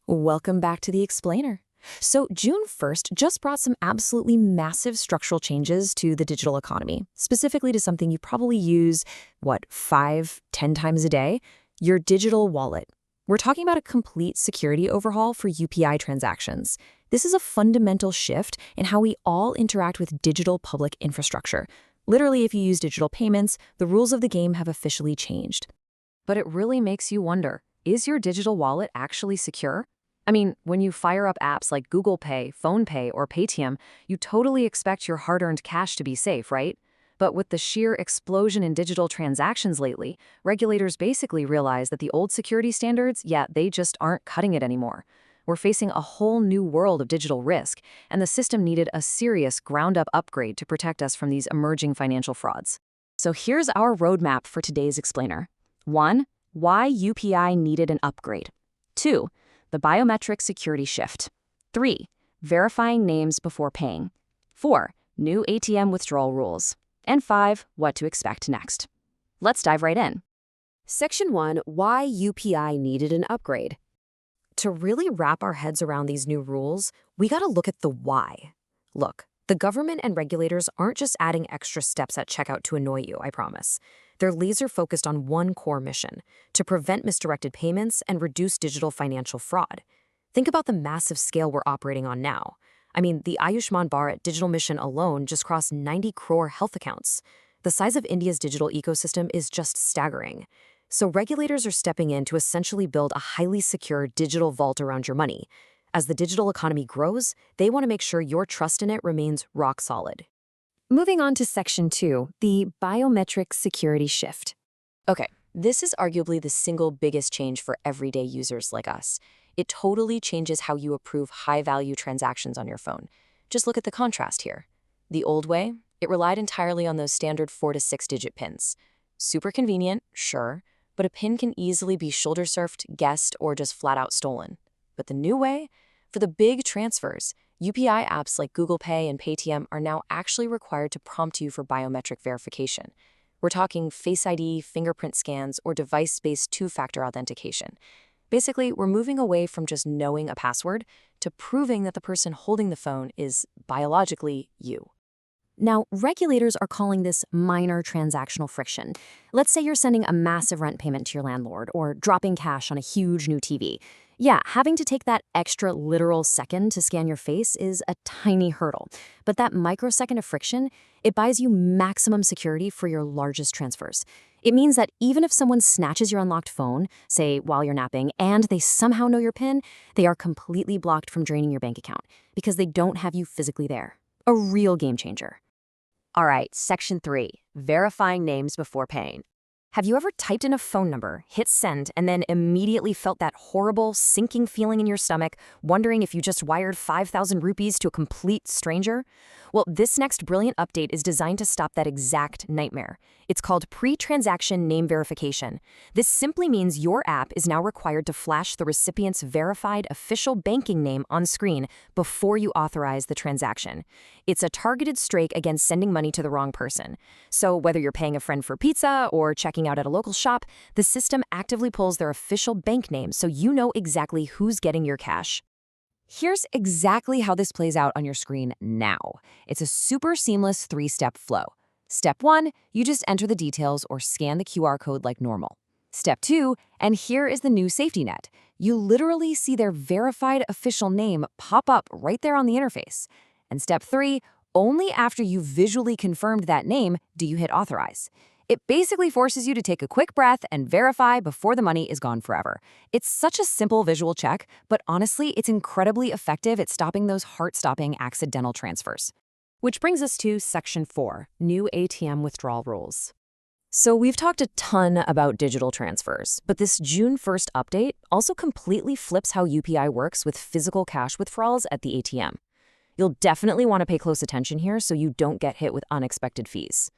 Welcome back to the Explainer. So June 1st just brought some absolutely massive structural changes to the digital economy, specifically to something you probably use, 5, 10 times a day? Your digital wallet. We're talking about a complete security overhaul for UPI transactions. This is a fundamental shift in how we all interact with digital public infrastructure. Literally, if you use digital payments, the rules of the game have officially changed. But it really makes you wonder, is your digital wallet actually secure? I mean, when you fire up apps like Google Pay, PhonePe, or Paytm, you totally expect your hard-earned cash to be safe, right? But with the sheer explosion in digital transactions lately, regulators basically realize that the old security standards, they just aren't cutting it anymore. We're facing a whole new world of digital risk, and the system needed a serious ground-up upgrade to protect us from these emerging financial frauds. So here's our roadmap for today's Explainer. 1. Why UPI needed an upgrade. 2. The biometric security shift. 3. Verifying names before paying. 4. New ATM withdrawal rules. And 5. What to expect next. Let's dive right in. Section 1. Why UPI needed an upgrade. To really wrap our heads around these new rules, we gotta look at the why. Look, the government and regulators aren't just adding extra steps at checkout to annoy you, I promise. They're laser-focused on one core mission, to prevent misdirected payments and reduce digital financial fraud. Think about the massive scale we're operating on now. I mean, the Ayushman Bharat digital mission alone just crossed 90 crore health accounts. The size of India's digital ecosystem is just staggering. So regulators are stepping in to essentially build a highly secure digital vault around your money. As the digital economy grows, they want to make sure your trust in it remains rock solid. Moving on to Section 2, the biometric security shift. Okay, this is arguably the single biggest change for everyday users like us. It totally changes how you approve high-value transactions on your phone. Just look at the contrast here. The old way, it relied entirely on those standard 4- to 6-digit PINs. Super convenient, sure, but a PIN can easily be shoulder-surfed, guessed, or just flat-out stolen. But the new way? For the big transfers, UPI apps like Google Pay and Paytm are now actually required to prompt you for biometric verification. We're talking Face ID, fingerprint scans, or device-based two-factor authentication. Basically, we're moving away from just knowing a password to proving that the person holding the phone is biologically you. Now, regulators are calling this minor transactional friction. Let's say you're sending a massive rent payment to your landlord or dropping cash on a huge new TV. Yeah, having to take that extra literal second to scan your face is a tiny hurdle. But that microsecond of friction, it buys you maximum security for your largest transfers. It means that even if someone snatches your unlocked phone, say while you're napping, and they somehow know your PIN, they are completely blocked from draining your bank account because they don't have you physically there. A real game changer. All right, Section 3, verifying names before paying. Have you ever typed in a phone number, hit send, and then immediately felt that horrible, sinking feeling in your stomach, wondering if you just wired 5,000 rupees to a complete stranger? Well, this next brilliant update is designed to stop that exact nightmare. It's called pre-transaction name verification. This simply means your app is now required to flash the recipient's verified official banking name on screen before you authorize the transaction. It's a targeted strike against sending money to the wrong person. So whether you're paying a friend for pizza or checking out at a local shop, the system actively pulls their official bank name so you know exactly who's getting your cash. Here's exactly how this plays out on your screen now. It's a super seamless 3-step flow. Step 1, you just enter the details or scan the QR code like normal. Step 2, and here is the new safety net. You literally see their verified official name pop up right there on the interface. And Step 3, only after you've visually confirmed that name do you hit authorize. It basically forces you to take a quick breath and verify before the money is gone forever. It's such a simple visual check, but honestly, it's incredibly effective at stopping those heart-stopping accidental transfers. Which brings us to Section 4, new ATM withdrawal rules. So we've talked a ton about digital transfers, but this June 1st update also completely flips how UPI works with physical cash withdrawals at the ATM. You'll definitely want to pay close attention here so you don't get hit with unexpected fees.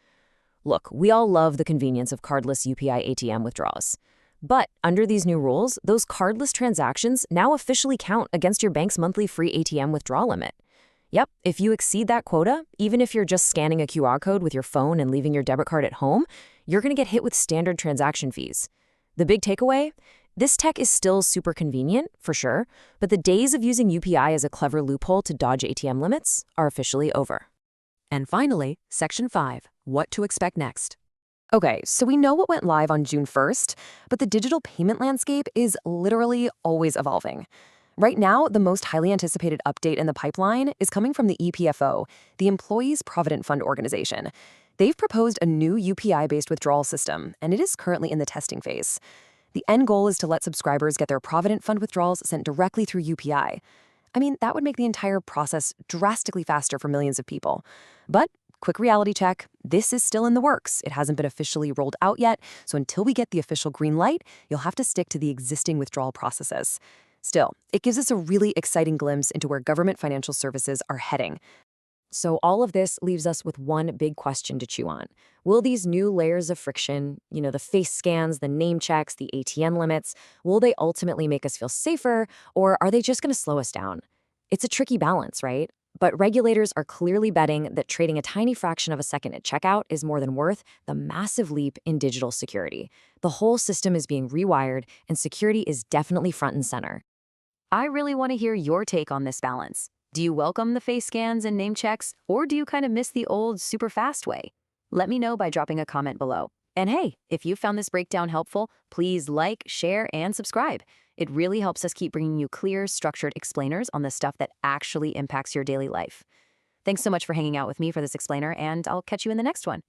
Look, we all love the convenience of cardless UPI ATM withdrawals. But under these new rules, those cardless transactions now officially count against your bank's monthly free ATM withdrawal limit. Yep, if you exceed that quota, even if you're just scanning a QR code with your phone and leaving your debit card at home, you're going to get hit with standard transaction fees. The big takeaway? This tech is still super convenient, for sure, but the days of using UPI as a clever loophole to dodge ATM limits are officially over. And finally, Section 5, what to expect next. Okay, so we know what went live on June 1st, but the digital payment landscape is literally always evolving. Right now, the most highly anticipated update in the pipeline is coming from the EPFO, the Employees Provident Fund Organization. They've proposed a new UPI-based withdrawal system, and it is currently in the testing phase. The end goal is to let subscribers get their Provident Fund withdrawals sent directly through UPI. I mean, that would make the entire process drastically faster for millions of people. But quick reality check, this is still in the works. It hasn't been officially rolled out yet, so until we get the official green light, you'll have to stick to the existing withdrawal processes. Still, it gives us a really exciting glimpse into where government financial services are heading. So all of this leaves us with one big question to chew on. Will these new layers of friction, the face scans, the name checks, the ATM limits, will they ultimately make us feel safer, or are they just going to slow us down? It's a tricky balance, right? But regulators are clearly betting that trading a tiny fraction of a second at checkout is more than worth the massive leap in digital security. The whole system is being rewired, and security is definitely front and center. I really want to hear your take on this balance. Do you welcome the face scans and name checks, or do you kind of miss the old, super fast way? Let me know by dropping a comment below. And hey, if you found this breakdown helpful, please like, share, and subscribe. It really helps us keep bringing you clear, structured explainers on the stuff that actually impacts your daily life. Thanks so much for hanging out with me for this explainer, and I'll catch you in the next one.